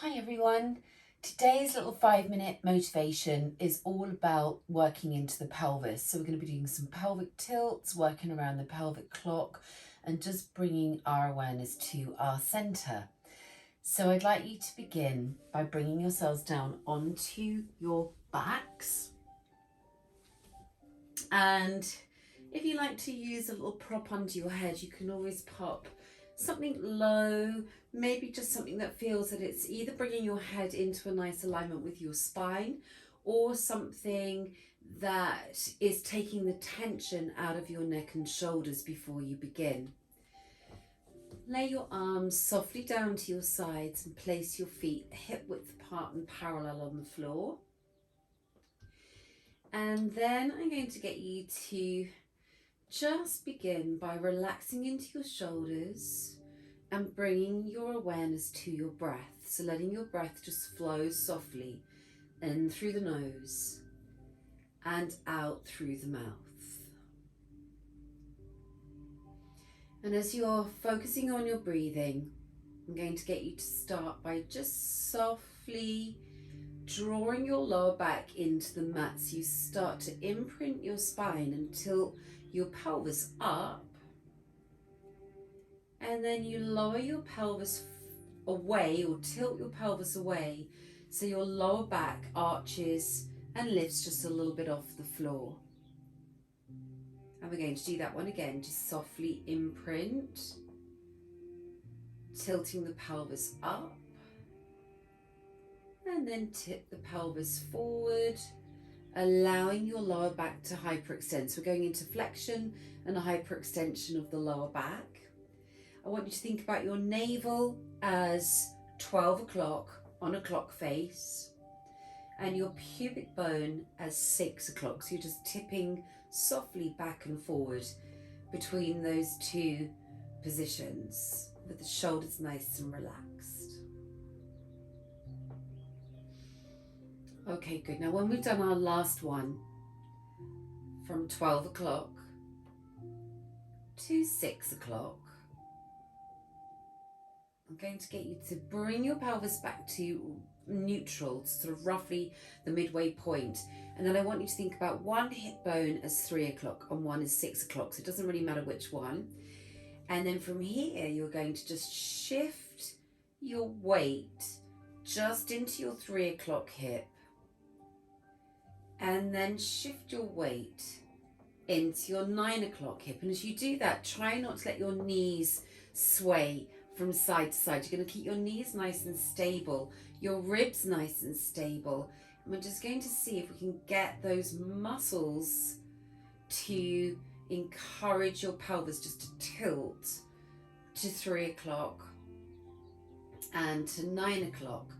Hi everyone. Today's little 5-minute motivation is all about working into the pelvis. So we're going to be doing some pelvic tilts, working around the pelvic clock and just bringing our awareness to our center. So I'd like you to begin by bringing yourselves down onto your backs. And if you like to use a little prop under your head, you can always pop something low, maybe just something that feels that it's either bringing your head into a nice alignment with your spine or something that is taking the tension out of your neck and shoulders before you begin. Lay your arms softly down to your sides and place your feet hip width apart and parallel on the floor. And then I'm going to get you to just begin by relaxing into your shoulders and bringing your awareness to your breath. So letting your breath just flow softly in through the nose and out through the mouth. And as you're focusing on your breathing, I'm going to get you to start by just softly drawing your lower back into the mat. So you start to imprint your spine and tilt your pelvis up, and then you lower your pelvis away or tilt your pelvis away so your lower back arches and lifts just a little bit off the floor. And we're going to do that one again, just softly imprint, tilting the pelvis up, and then tip the pelvis forward, allowing your lower back to hyperextend. So we're going into flexion and a hyperextension of the lower back. I want you to think about your navel as 12 o'clock on a clock face and your pubic bone as 6 o'clock. So you're just tipping softly back and forward between those two positions with the shoulders nice and relaxed. Okay, good. Now when we've done our last one from 12 o'clock to 6 o'clock, I'm going to get you to bring your pelvis back to neutral, sort of roughly the midway point. And then I want you to think about one hip bone as 3 o'clock and one as 6 o'clock. So it doesn't really matter which one. And then from here, you're going to just shift your weight just into your 3 o'clock hip. And then shift your weight into your 9 o'clock hip. And as you do that, try not to let your knees sway from side to side. You're going to keep your knees nice and stable, your ribs nice and stable. And we're just going to see if we can get those muscles to encourage your pelvis just to tilt to 3 o'clock and to 9 o'clock.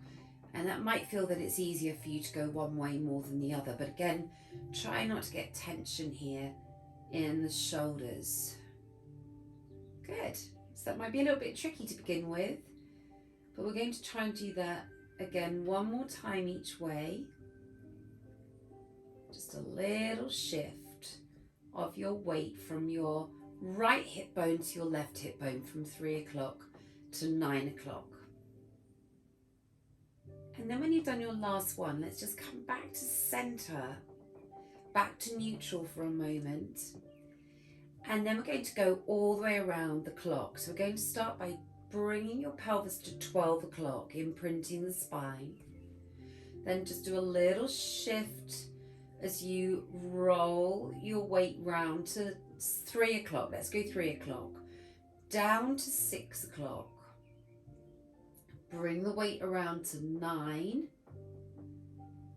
And that might feel that it's easier for you to go one way more than the other. But again, try not to get tension here in the shoulders. Good. So that might be a little bit tricky to begin with, but we're going to try and do that again one more time each way. Just a little shift of your weight from your right hip bone to your left hip bone from 3 o'clock to 9 o'clock. And then when you've done your last one, let's just come back to center, back to neutral for a moment. And then we're going to go all the way around the clock. So we're going to start by bringing your pelvis to 12 o'clock, imprinting the spine. Then just do a little shift as you roll your weight round to 3 o'clock. Let's go 3 o'clock. Down to 6 o'clock. Bring the weight around to 9.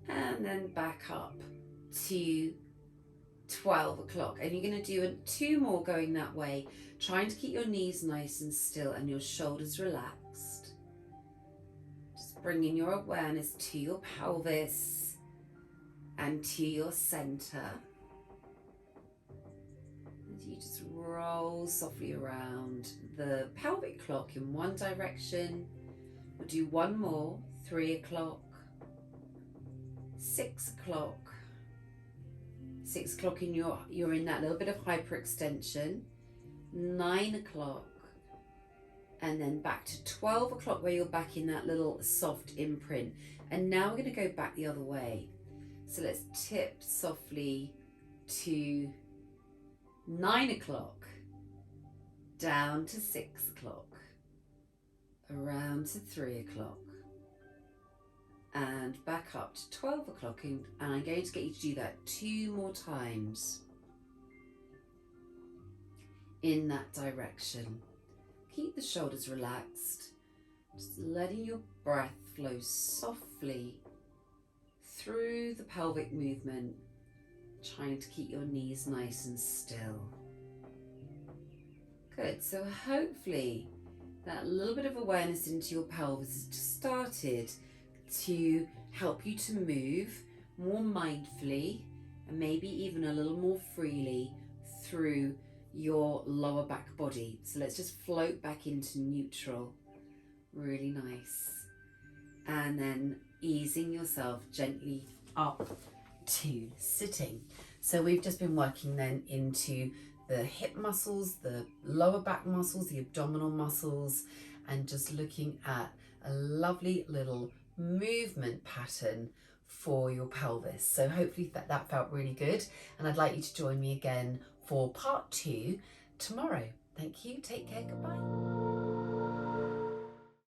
And then back up to 12 o'clock. And you're going to do 2 more going that way, trying to keep your knees nice and still and your shoulders relaxed. Just bringing your awareness to your pelvis and to your center. And you just roll softly around the pelvic clock in one direction. We'll do 1 more, 3 o'clock, 6 o'clock. 6 o'clock in you're in that little bit of hyperextension. 9 o'clock and then back to 12 o'clock where you're back in that little soft imprint. And now we're going to go back the other way. So let's tip softly to 9 o'clock, down to 6 o'clock, around to 3 o'clock, and back up to 12 o'clock. And I'm going to get you to do that 2 more times in that direction. Keep the shoulders relaxed, just letting your breath flow softly through the pelvic movement, trying to keep your knees nice and still. Good, so hopefully that little bit of awareness into your pelvis has just started to help you to move more mindfully and maybe even a little more freely through your lower back body. So let's just float back into neutral. Really nice. And then easing yourself gently up to sitting. So we've just been working then into the hip muscles, the lower back muscles, the abdominal muscles, and just looking at a lovely little movement pattern for your pelvis. So hopefully that felt really good, and I'd like you to join me again for part 2 tomorrow. Thank you, take care, goodbye.